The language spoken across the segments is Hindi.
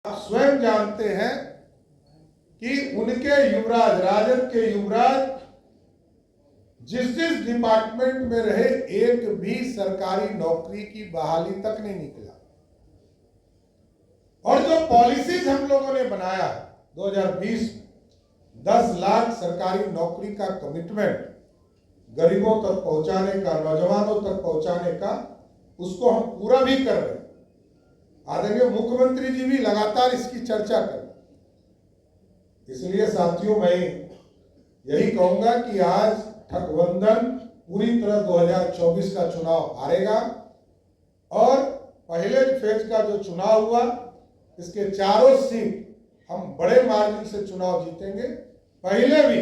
आप स्वयं जानते हैं कि उनके युवराज, राजद के युवराज जिस जिस डिपार्टमेंट में रहे, एक भी सरकारी नौकरी की बहाली तक नहीं निकला। और जो पॉलिसीज हम लोगों ने बनाया 2020 में 10 लाख सरकारी नौकरी का कमिटमेंट गरीबों तक पहुंचाने का, नौजवानों तक पहुंचाने का, उसको हम पूरा भी कर रहे हैं। आदरणीय मुख्यमंत्री जी भी लगातार इसकी चर्चा कर। इसलिए साथियों, मैं यही कहूंगा कि आज गठबंधन पूरी तरह 2024 का चुनाव हारेगा और पहले फेज का जो चुनाव हुआ, इसके चारों सीट हम बड़े मार्जिन से चुनाव जीतेंगे। पहले भी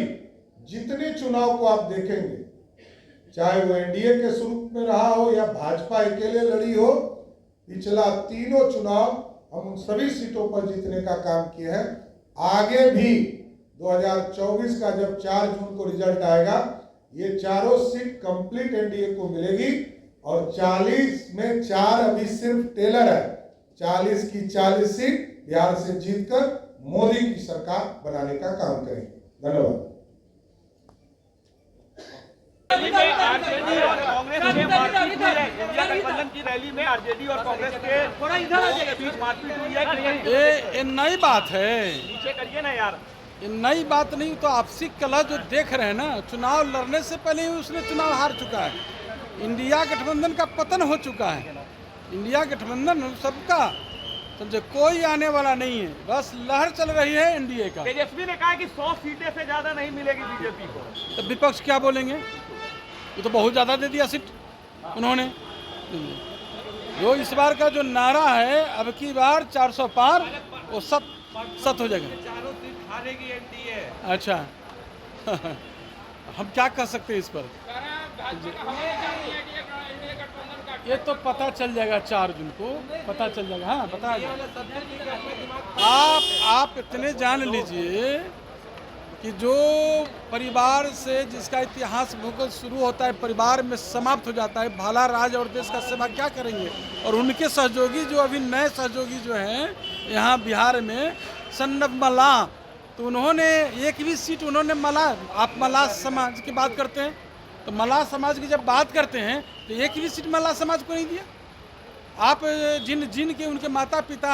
जितने चुनाव को आप देखेंगे, चाहे वो एनडीए के स्वरूप में रहा हो या भाजपा अकेले लड़ी हो, पिछला तीनों चुनाव हम उन सभी सीटों पर जीतने का काम किए हैं। आगे भी 2024 का जब 4 जून को रिजल्ट आएगा, ये चारों सीट कंप्लीट एनडीए को मिलेगी और 40 में 4 अभी सिर्फ टेलर है। 40 की 40 सीट बिहार से जीतकर मोदी की सरकार बनाने का काम करेंगे। धन्यवाद। गठबंधन की रैली में आरजेडी और कांग्रेस के बीच मारपीट हुई है। ये नई बात है, नीचे करिए ना यार। ये नई बात नहीं। तो आपसी कलह जो देख रहे हैं ना, चुनाव लड़ने से पहले ही उसने चुनाव हार चुका है। इंडिया गठबंधन का पतन हो चुका है। इंडिया गठबंधन सबका, समझे, कोई आने वाला नहीं है। बस लहर चल रही है एनडीए का। तेजस्वी ने कहा कि 100 सीटें से ज्यादा नहीं मिलेगी बीजेपी को। तो विपक्ष क्या बोलेंगे? ये तो बहुत ज़्यादा दे दिया सीट उन्होंने। जो इस बार का जो नारा है, अब की बार 400 पार, वो सत हो जाएगा। चारों सीट हारेगी एनडीए। अच्छा हम क्या कर सकते हैं इस पर? ये तो पता चल जाएगा 4 जून को, पता चल जाएगा। हाँ, बता जाएगा। आप इतने जान लीजिए कि जो परिवार से जिसका इतिहास भूगोल शुरू होता है, परिवार में समाप्त हो जाता है, भला राज और देश का सेवा क्या करेंगे? और उनके सहयोगी जो अभी नए सहयोगी जो हैं यहाँ बिहार में, सन्नब मला, तो उन्होंने एक भी सीट उन्होंने आप मलाह समाज की बात करते हैं, तो मलाह समाज की जब बात करते हैं तो एक भी सीट मलाह समाज को नहीं दिया। आप जिन के उनके माता पिता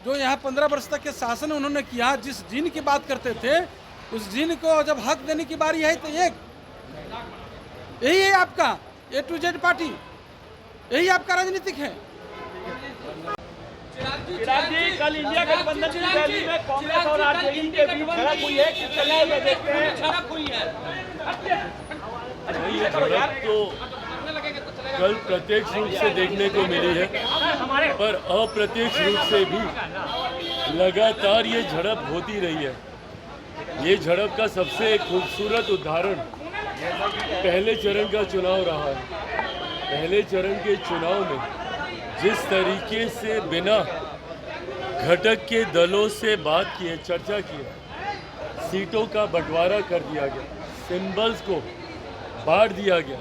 जो यहाँ 15 वर्ष तक के शासन उन्होंने किया, जिस जिन की बात करते थे, उस जिन को जब हक देने की बारी है तो यही है आपका A to Z पार्टी, यही आपका राजनीतिक है। चिराग जी, कल इंडिया गठबंधन की रैली में कांग्रेस और आरजेडी के बीच झड़प हुई है, किस तरह से देखते हैं? झड़प हुई है। ये झड़प तो कल प्रत्यक्ष रूप से देखने को मिली है, पर अप्रत्यक्ष रूप से भी लगातार ये झड़प होती रही है। ये झड़प का सबसे खूबसूरत उदाहरण पहले चरण का चुनाव रहा है। पहले चरण के चुनाव में जिस तरीके से बिना घटक के दलों से बात किए, चर्चा किए, सीटों का बंटवारा कर दिया गया, सिंबल्स को बांट दिया गया,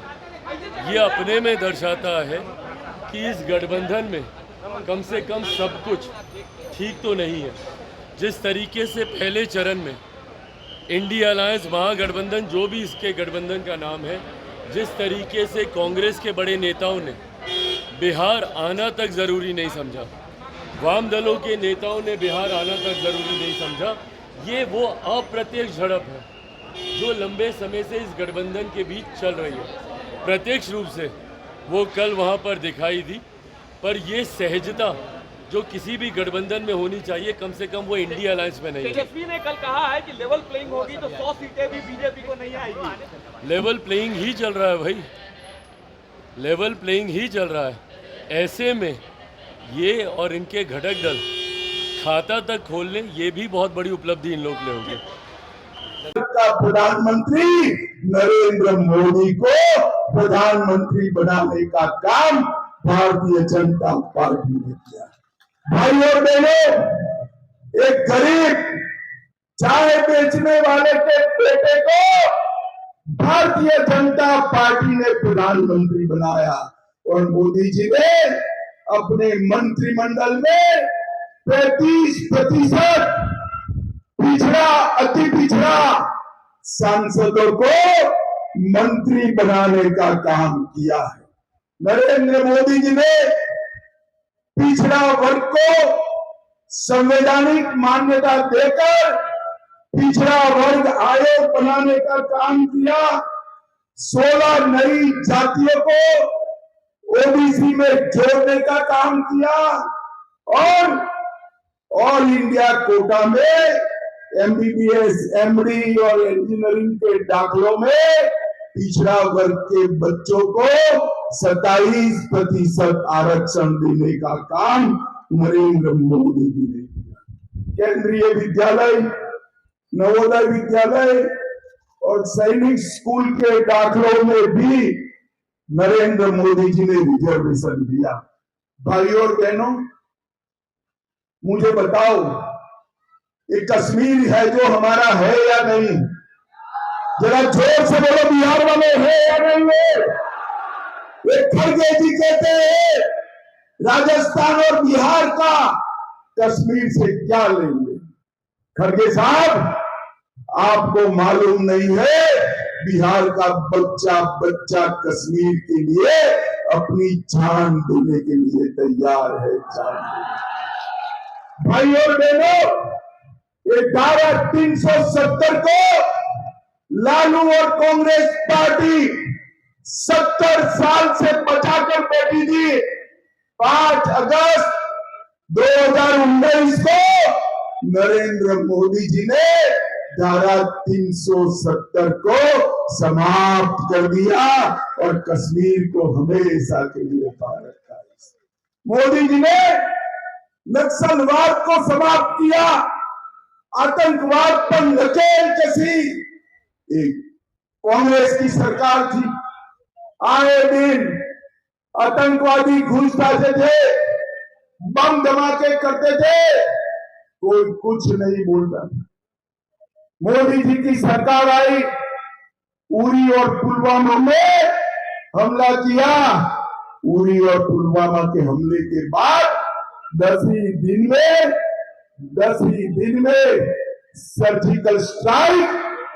ये अपने में दर्शाता है कि इस गठबंधन में कम से कम सब कुछ ठीक तो नहीं है। जिस तरीके से पहले चरण में इंडिया अलायंस महागठबंधन, जो भी इसके गठबंधन का नाम है, जिस तरीके से कांग्रेस के बड़े नेताओं ने बिहार आना तक ज़रूरी नहीं समझा, वाम दलों के नेताओं ने बिहार आना तक ज़रूरी नहीं समझा, ये वो अप्रत्यक्ष झड़प है जो लंबे समय से इस गठबंधन के बीच चल रही है। प्रत्यक्ष रूप से वो कल वहाँ पर दिखाई दी, पर ये सहजता जो किसी भी गठबंधन में होनी चाहिए, कम से कम वो इंडिया अलायंस में नहीं है। तेजस्वी ने कल कहा है कि लेवल प्लेइंग होगी तो 100 सीटें भी बीजेपी को नहीं आएगी। लेवल प्लेइंग ही चल रहा है भाई, लेवल प्लेइंग ही चल रहा है। ऐसे में ये और इनके घटक दल खाता तक खोल लें, ये भी बहुत बड़ी उपलब्धि इन लोग ले होगी। प्रधानमंत्री नरेंद्र मोदी को प्रधानमंत्री बनाने का काम भारतीय जनता पार्टी ने किया। भाई और बहनों, एक गरीब चाय बेचने वाले के बेटे को भारतीय जनता पार्टी ने प्रधानमंत्री बनाया और मोदी जी ने अपने मंत्रिमंडल में 35% पिछड़ा, अति पिछड़ा सांसदों को मंत्री बनाने का काम किया है। नरेंद्र मोदी जी ने पिछड़ा वर्ग को संवैधानिक मान्यता देकर पिछड़ा वर्ग आयोग बनाने का काम किया। 16 नई जातियों को ओबीसी में जोड़ने का काम किया और ऑल इंडिया कोटा में एमबीबीएस, एमडी और इंजीनियरिंग के दाखिलों में पिछड़ा वर्ग के बच्चों को 27% आरक्षण देने का काम नरेंद्र मोदी जी ने किया। केंद्रीय विद्यालय, नवोदय विद्यालय और सैनिक स्कूल के दाखिलों में भी नरेंद्र मोदी जी ने रिजर्वेशन दिया। भाइयों और बहनों, मुझे बताओ, ये कश्मीर है जो हमारा है या नहीं? जरा जोर से बोलो, बिहार वाले है या नहीं है? ये खड़गे जी कहते हैं राजस्थान और बिहार का कश्मीर से क्या लेंगे? खड़गे साहब, आपको मालूम नहीं है बिहार का बच्चा बच्चा कश्मीर के लिए अपनी जान देने के लिए तैयार है। भाई और बहनों, ये धारा 370 को लालू और कांग्रेस पार्टी 70 साल से बचाकर बैठी थी। 5 अगस्त 2019 को नरेंद्र मोदी जी ने धारा 370 को समाप्त कर दिया और कश्मीर को हमेशा के लिए पा रखा है। मोदी जी ने नक्सलवाद को समाप्त किया, आतंकवाद पर नकेल कसी। एक कांग्रेस की सरकार थी, आए दिन आतंकवादी घुस जाते थे, बम धमाके करते थे, कोई कुछ नहीं बोलता। मोदी जी की सरकार आई, उरी और पुलवामा में हमला किया। उरी और पुलवामा के हमले के बाद 10 ही दिन में सर्जिकल स्ट्राइक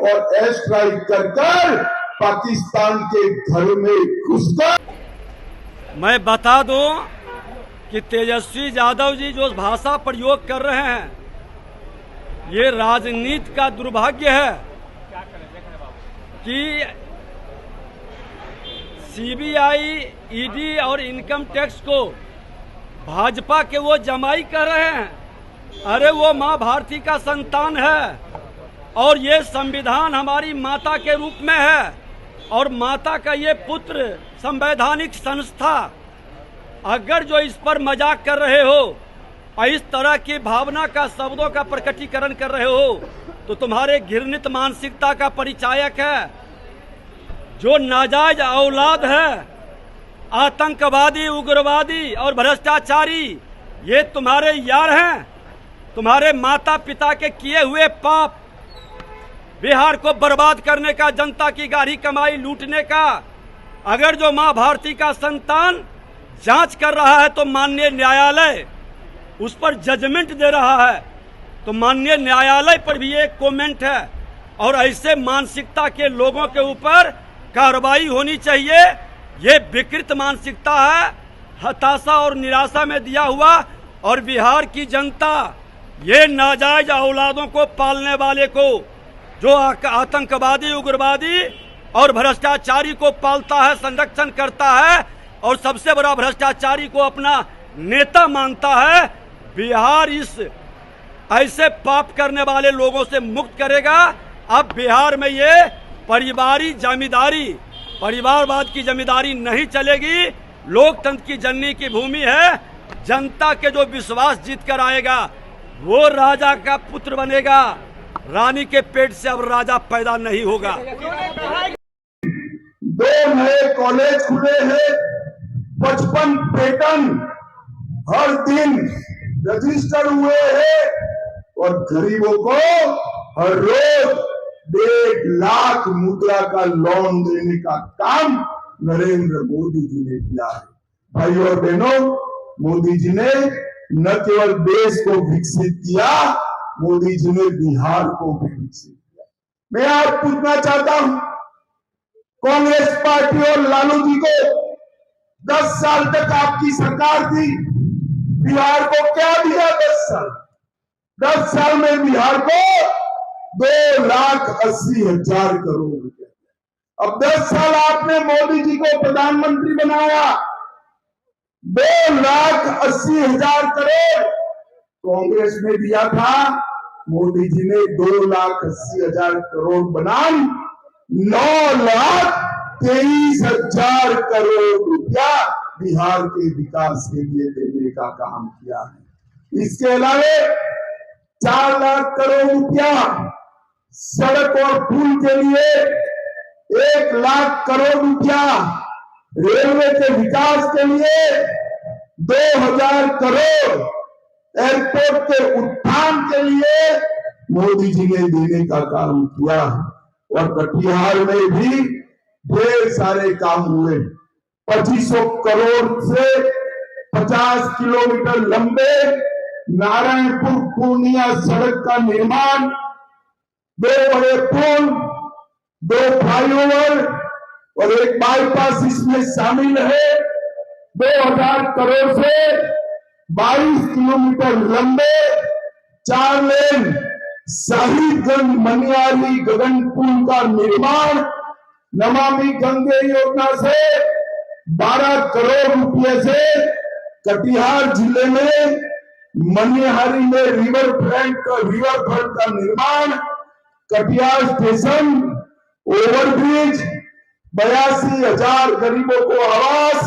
और एयर स्ट्राइक कर पाकिस्तान के घर में घुसकर। मैं बता दूं कि तेजस्वी यादव जी जो भाषा प्रयोग कर रहे हैं, ये राजनीति का दुर्भाग्य है कि सीबीआई, ईडी और इनकम टैक्स को भाजपा के वो जमाई कर रहे हैं। अरे वो माँ भारती का संतान है और ये संविधान हमारी माता के रूप में है और माता का ये पुत्र संवैधानिक संस्था। अगर जो इस पर मजाक कर रहे हो और इस तरह की भावना का, शब्दों का प्रकटीकरण कर रहे हो, तो तुम्हारे घृणित मानसिकता का परिचायक है। जो नाजायज औलाद है, आतंकवादी, उग्रवादी और भ्रष्टाचारी, ये तुम्हारे यार हैं। तुम्हारे माता पिता के किए हुए पाप, बिहार को बर्बाद करने का, जनता की गाढ़ी कमाई लूटने का। अगर जो मां भारती का संतान जांच कर रहा है तो माननीय न्यायालय उस पर जजमेंट दे रहा है, तो माननीय न्यायालय पर भी एक कमेंट है और ऐसे मानसिकता के लोगों के ऊपर कार्रवाई होनी चाहिए। ये विकृत मानसिकता है, हताशा और निराशा में दिया हुआ। और बिहार की जनता ये नाजायज औलादों को पालने वाले को, जो आतंकवादी, उग्रवादी और भ्रष्टाचारी को पालता है, संरक्षण करता है और सबसे बड़ा भ्रष्टाचारी को अपना नेता मानता है, बिहार इस ऐसे पाप करने वाले लोगों से मुक्त करेगा। अब बिहार में ये परिवारवाद की जमींदारी नहीं चलेगी। लोकतंत्र की जननी की भूमि है। जनता के जो विश्वास जीत कर आएगा वो राजा का पुत्र बनेगा। रानी के पेट से अब राजा पैदा नहीं होगा। 2 नए कॉलेज खुले हैं, 55 पेटेंट हर दिन रजिस्टर हुए हैं और गरीबों को हर रोज 1.5 लाख मुद्रा का लोन देने का काम नरेंद्र मोदी जी ने किया है। भाइयों और बहनों, मोदी जी ने न केवल देश को विकसित किया, मोदी जी ने बिहार को भी विकसित किया। मैं आज पूछना चाहता हूं, कांग्रेस पार्टी और लालू जी को 10 साल तक आपकी सरकार थी, बिहार को क्या दिया? 10 साल में बिहार को 2,80,000 करोड़ रुपए। अब 10 साल आपने मोदी जी को प्रधानमंत्री बनाया, 2,80,000 करोड़ कांग्रेस ने दिया था, मोदी जी ने 2,80,000 करोड़ बनाम 9,23,000 करोड़ रुपया बिहार के विकास के लिए देने का काम किया है। इसके अलावा 4 लाख करोड़ रुपया सड़क और पुल के लिए, 1 लाख करोड़ रुपया रेलवे के विकास के लिए, 2,000 करोड़ एयरपोर्ट के उत्थान के लिए मोदी जी ने देने का काम किया। और कटिहार में भी ढेर सारे काम हुए। 2500 करोड़ से 50 किलोमीटर लंबे नारायणपुर पूर्णिया सड़क का निर्माण, 2 बड़े पुल, 2 फ्लाईओवर और 1 बाईपास इसमें शामिल है। 2,000 करोड़ से 22 किलोमीटर लंबे 4 लेन साहिबगंज मनियारी गगनपुर का निर्माण, नमामि गंगे योजना से 12 करोड़ रुपए से कटिहार जिले में मनिहारी में रिवर फ्रंट का निर्माण, कटिहार स्टेशन, ओवरब्रिज, 82,000 गरीबों को आवास,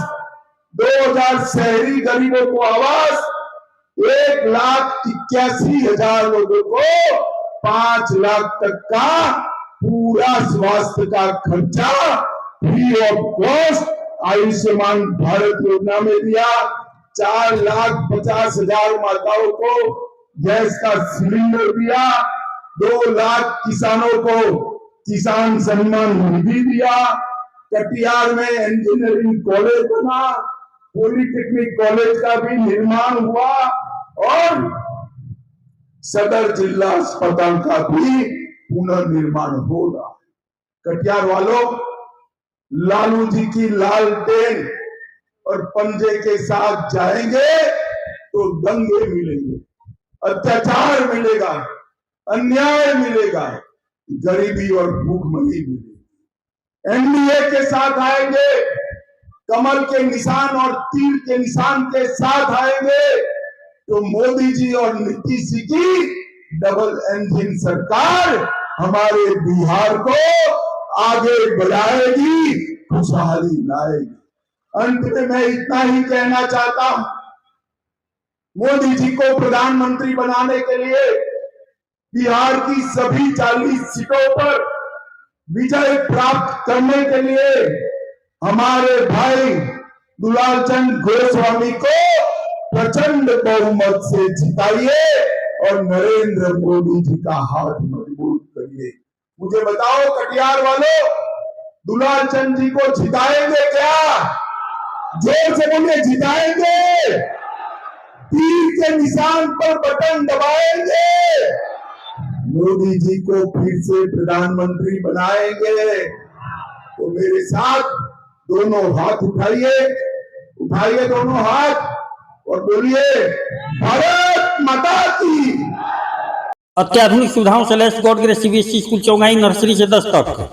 2,000 शहरी गरीबों को आवास, 1,81,000 लोगों को 5 लाख तक का पूरा स्वास्थ्य का खर्चा free of cost Ayushman Bharat योजना में दिया। 4,50,000 माताओं को गैस का सिलेंडर दिया। 2 लाख किसानों को किसान सम्मान निधि दिया। कटिहार में इंजीनियरिंग कॉलेज बना, पॉलिटेक्निक कॉलेज का भी निर्माण हुआ और सदर जिला अस्पताल का भी पुनर्निर्माण होगा। कटिहार वालों, लालू जी की लालटेन और पंजे के साथ जाएंगे तो दंगे मिलेंगे, अत्याचार मिलेगा, अन्याय मिलेगा, गरीबी और भूखमरी मिलेगी। एनडीए के साथ आएंगे, कमल के निशान और तीर के निशान के साथ आएंगे तो मोदी जी और नीतीश जी की डबल इंजन सरकार हमारे बिहार को आगे बढ़ाएगी, खुशहाली लाएगी। अंत में मैं इतना ही कहना चाहता हूं, मोदी जी को प्रधानमंत्री बनाने के लिए बिहार की सभी 40 सीटों पर विजय प्राप्त करने के लिए हमारे भाई दुलाल चंद गोस्वामी को प्रचंड बहुमत से जिताइए और नरेंद्र मोदी जी का हाथ मजबूत करिए। मुझे बताओ कटिहार वालों, दुलाल चंद जी को जिताएंगे क्या? जोर से बोलिए, जिताएंगे? तीर के निशान पर बटन दबाएंगे? मोदी जी को फिर से प्रधानमंत्री बनाएंगे? तो मेरे साथ दोनों हाथ उठाइए दोनों हाथ और बोलिए भारत माता की। अत्याधुनिक सुविधाओं से लैस God grace CBSE school Chaugai nursery से 10 तक।